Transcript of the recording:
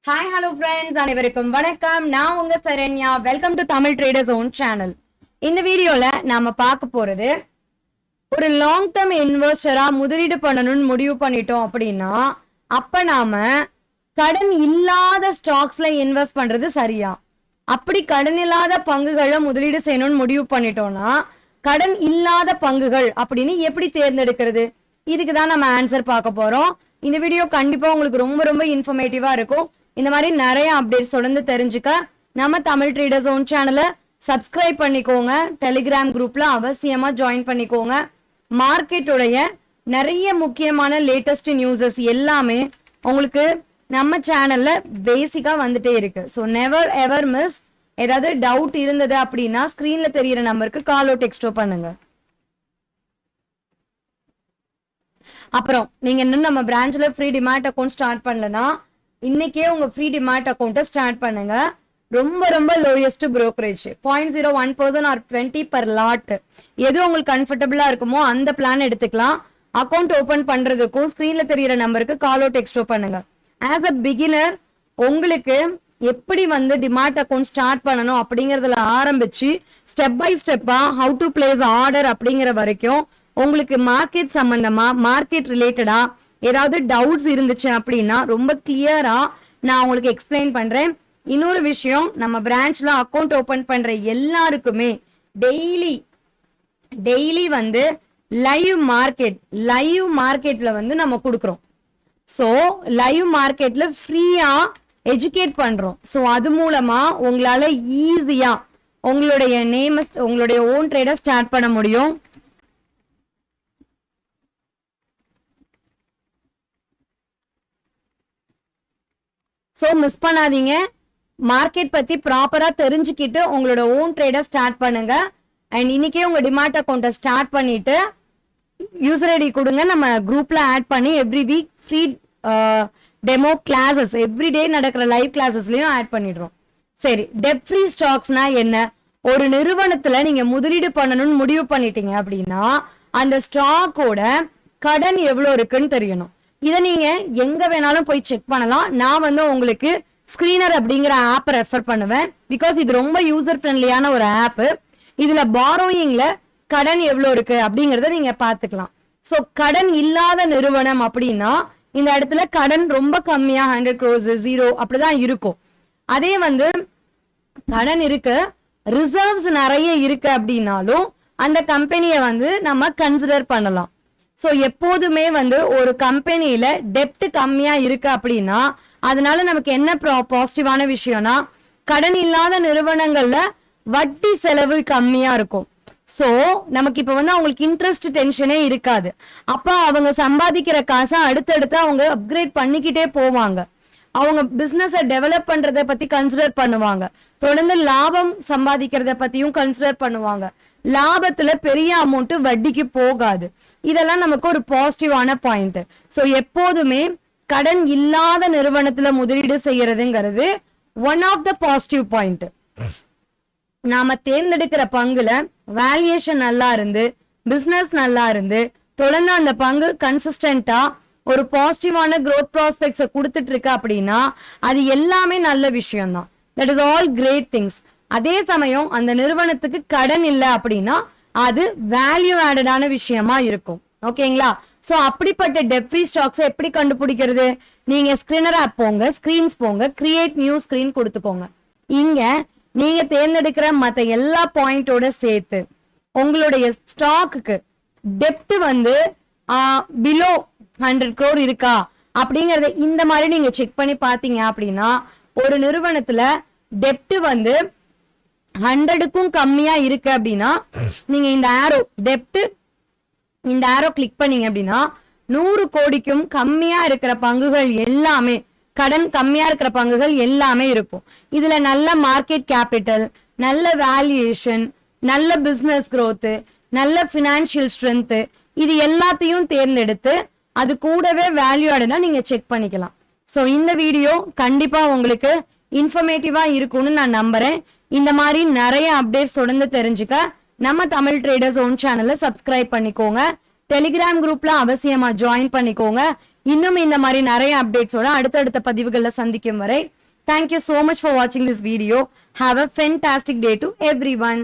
Hi hello friends, அனைவருக்கும் வணக்கம். நான் உங்க Saranya. Welcome to Tamil traders own channel. இந்த வீடியோல நாம பார்க்க போறது, ஒரு லாங் டேர்ம் இன்வெஸ்டரா முதலீடு பண்ணணும்னு முடிவு பண்ணிட்டோம் அப்படின்னா, அப்ப நாம கடன் இல்லாத ஸ்டாக்ஸ்ல இன்வெஸ்ட் பண்றது சரியா? அப்படி கடன் இல்லாத பங்குகளை முதலீடு செய்யணும்னு முடிவு பண்ணிட்டோம்னா, கடன் இல்லாத பங்குகள் அப்படின்னு எப்படி தேர்ந்தெடுக்கிறது? இதுக்கு தான் நம்ம ஆன்சர் பார்க்க போறோம். இந்த வீடியோ கண்டிப்பா உங்களுக்கு ரொம்ப ரொம்ப இன்ஃபர்மேட்டிவா இருக்கும். இந்த மாதிரி நிறைய அப்டேட்ஸ் தொடர்ந்து தெரிஞ்சுக்க நம்ம தமிழ் ட்ரேடர்ஸ் ஓன் சேனலை சப்ஸ்கிரைப் பண்ணிக்கோங்க. டெலிகிராம் குரூப்ல அவசியமா ஜாயின் பண்ணிக்கோங்க. மார்க்கெட்டுடைய நிறைய முக்கியமான லேட்டஸ்ட் நியூஸஸ் எல்லாமே உங்களுக்கு நம்ம சேனல்ல பேசிக்கா வந்துட்டே இருக்கு. So never ever miss. ஏதாவது டவுட் இருந்தது அப்படின்னா ஸ்கிரீன்ல தெரியிற நம்பருக்கு காலோ டெக்ஸ்டோ பண்ணுங்க. அப்புறம் நீங்க இன்னும் நம்ம பிரான்ச்ல ஃப்ரீ டிமேட் அக்கௌண்ட் ஸ்டார்ட் பண்ணலன்னா இன்னைக்கே உங்க ஃப்ரீ டிமேட் அக்கௌண்ட்டை ஸ்டார்ட் பண்ணுங்க. ரொம்ப ரொம்ப lowest brokerage 0.01% or 20 per lot. எது உங்களுக்கு கம்ஃபர்டபுளா இருக்குமோ அந்த பிளான் எடுத்துக்கலாம். அக்கௌண்ட் ஓபன் பண்றதுக்கும் ஸ்கிரீன்ல தெரியிற நம்பருக்கு காலோ டெக்ஸ்டோ பண்ணுங்க. ஆஸ் அ பிகினர் உங்களுக்கு எப்படி டிமாட் அக்கௌண்ட் ஸ்டார்ட் பண்ணணும் அப்படிங்கறதுல ஆரம்பிச்சு ஸ்டெப் பை ஸ்டெப்பா ஹவு டு பிளேஸ் ஆர்டர் அப்படிங்கிற வரைக்கும் உங்களுக்கு மார்க்கெட் சம்பந்தமா மார்க்கெட் ரிலேட்டடா ஏதாவது டவுட்ஸ் இருந்துச்சு அப்படின்னா ரொம்ப கிளியரா நான் உங்களுக்கு எக்ஸ்பிளைன் பண்றேன். இன்னொரு விஷயம், நம்ம பிரான்ச்ல அக்கௌண்ட் ஓபன் பண்ற எல்லாருக்குமே டெய்லி லைவ் மார்க்கெட்ல நம்ம கொடுக்குறோம். ஸோ லைவ் மார்க்கெட்ல ஃப்ரீயா எஜுகேட் பண்றோம். ஸோ அது மூலமா உங்களால ஈஸியா உங்களுடைய ஓன் ட்ரேடை ஸ்டார்ட் பண்ண முடியும். ஸோ மிஸ் பண்ணாதீங்க. மார்க்கெட் பத்தி ப்ராப்பரா தெரிஞ்சுக்கிட்டு உங்களோட ஓன் ட்ரேடை ஸ்டார்ட் பண்ணுங்க. அண்ட் இன்னைக்கே உங்க டிமாட் அக்கௌண்ட்டை ஸ்டார்ட் பண்ணிட்டு யூசர் ஐடி கொடுங்க. நம்ம குரூப்ல ஆட் பண்ணி every week free demo classes everyday நடக்கிற லைவ் கிளாஸஸ்லயும் ஆட் பண்ணிடுறோம். சரி, டெப் ஃப்ரீ ஸ்டாக்ஸ்னா என்ன? ஒரு நிறுவனத்துல நீங்க முதலீடு பண்ணணும்னு முடிவு பண்ணிட்டீங்க அப்படின்னா அந்த ஸ்டாக்கோட கடன் எவ்வளவு இருக்குன்னு தெரியணும். இதை நீங்க எங்க வேணாலும் போய் செக் பண்ணலாம். நான் உங்களுக்கு ஸ்கிரீனர் அப்படிங்கிற ஆப் ரெஃபர் பண்ணுவேன். பிகாஸ் இது ரொம்ப யூசர் ஃப்ரெண்ட்லியான ஒரு ஆப். இதுல பாரோயிங்ல கடன் எவ்வளவு இருக்கு அப்படிங்கறத நீங்க பாத்துக்கலாம். சோ கடன் இல்லாத நிறுவனம் அப்படின்னா இந்த இடத்துல கடன் ரொம்ப கம்மியா 100 crores 0 அப்படிதான் இருக்கும். அதே கடன் இருக்கு, ரிசர்வ்ஸ் நிறைய இருக்கு அப்படின்னாலும் அந்த கம்பெனியை நம்ம கன்சிடர் பண்ணலாம். ஸோ எப்போதுமே ஒரு கம்பெனியில டெப்ட் கம்மியா இருக்கு அப்படின்னா அதனால நமக்கு என்ன பாசிட்டிவான விஷயம்னா, கடன் இல்லாத நிறுவனங்கள்ல வட்டி செலவு கம்மியா இருக்கும். ஸோ நமக்கு இப்ப அவங்களுக்கு இன்ட்ரெஸ்ட் டென்ஷனே இருக்காது. அப்ப அவங்க சம்பாதிக்கிற காசை அடுத்தடுத்து அவங்க அப்கிரேட் பண்ணிக்கிட்டே போவாங்க. அவங்க பிசினஸ டெவலப் பண்றத பத்தி கன்சிடர் பண்ணுவாங்க. தொடர்ந்து லாபம் சம்பாதிக்கிறத பத்தியும் கன்சிடர் பண்ணுவாங்க. லாபத்துல பெரிய அமௌண்ட் வட்டிக்கு போகாது. இதெல்லாம் நமக்கு ஒரு பாசிட்டிவான பாயிண்ட். சோ எப்போதுமே கடன் இல்லாத நிறுவனத்துல முதலீடு செய்யறதுங்கிறது one of the positive point. நாம தேர்ந்தெடுக்கிற பங்குல வேல்யூஷன் நல்லா இருந்து பிசினஸ் நல்லா இருந்து தொடர்ந்து அந்த பங்கு கன்சிஸ்டன்டா ஒரு பாசிட்டிவான growth prospects கொடுத்துட்டு இருக்கு அப்படின்னா அது எல்லாமே நல்ல விஷயம் தான். That is all great things. அதே சமயம் அந்த நிறுவனத்துக்கு கடன் இல்லை அப்படின்னா அது வேல்யூ ஆடடான விஷயமா இருக்கும். ஓகேங்களா? சோ அப்படிப்பட்ட டெப் ஃப்ரீ ஸ்டாக்ஸ் எப்படி கண்டுபிடிக்கிறது? நீங்க ஸ்கிரீனர் ஆப் போங்க, ஸ்கிரீன்ஸ் போங்க, கிரியேட் நியூ ஸ்கிரீன் கொடுத்துக்கோங்க. இங்க நீங்க தேர்ந்தெடுக்கிற மத்த எல்லா பாயிண்டோட சேர்த்து உங்களுடைய ஸ்டாக்கு டெப்ட் பிலோ 100 crore இருக்கா அப்படிங்கறத இந்த மாதிரி நீங்க செக் பண்ணி பாத்தீங்க அப்படின்னா ஒரு நிறுவனத்துல டெப்ட் 100க்கும் கம்மியா இருக்கு அப்படின்னா நீங்க இந்த ஆரோ கிளிக் பண்ணீங்க அப்படின்னா 100 கோடிக்கும் கம்மியா இருக்கிற பங்குகள் எல்லாமே, கடன் கம்மியா இருக்கிற பங்குகள் எல்லாமே இருக்கும். இதுல நல்ல மார்க்கெட் கேபிட்டல், நல்ல வேல்யூஷன், நல்ல பிசினஸ் growth, நல்ல பினான்சியல் ஸ்ட்ரென்த், இது எல்லாத்தையும் தேர்ந்தெடுத்து அது கூடவே வேல்யூ ஆடுனா நீங்க செக் பண்ணிக்கலாம். சோ இந்த வீடியோ கண்டிப்பா உங்களுக்கு இன்ஃபர்மேட்டிவா இருக்கும்னு நான் நம்புறேன். இந்த மாதிரி நிறைய அப்டேட்ஸ் தொடர்ந்து தெரிஞ்சுக்க நம்ம தமிழ் ட்ரேடர்ஸ் ஓன் சேனலை சப்ஸ்கிரைப் பண்ணிக்கோங்க. டெலிகிராம் குரூப்ல அவசியமா ஜாயின் பண்ணிக்கோங்க. இன்னும் இந்த மாதிரி நிறைய அப்டேட்ஸோட அடுத்தடுத்த பதிவுகள்ல சந்திக்கும் வரை, thank you so much for watching this video. Have a fantastic day to everyone.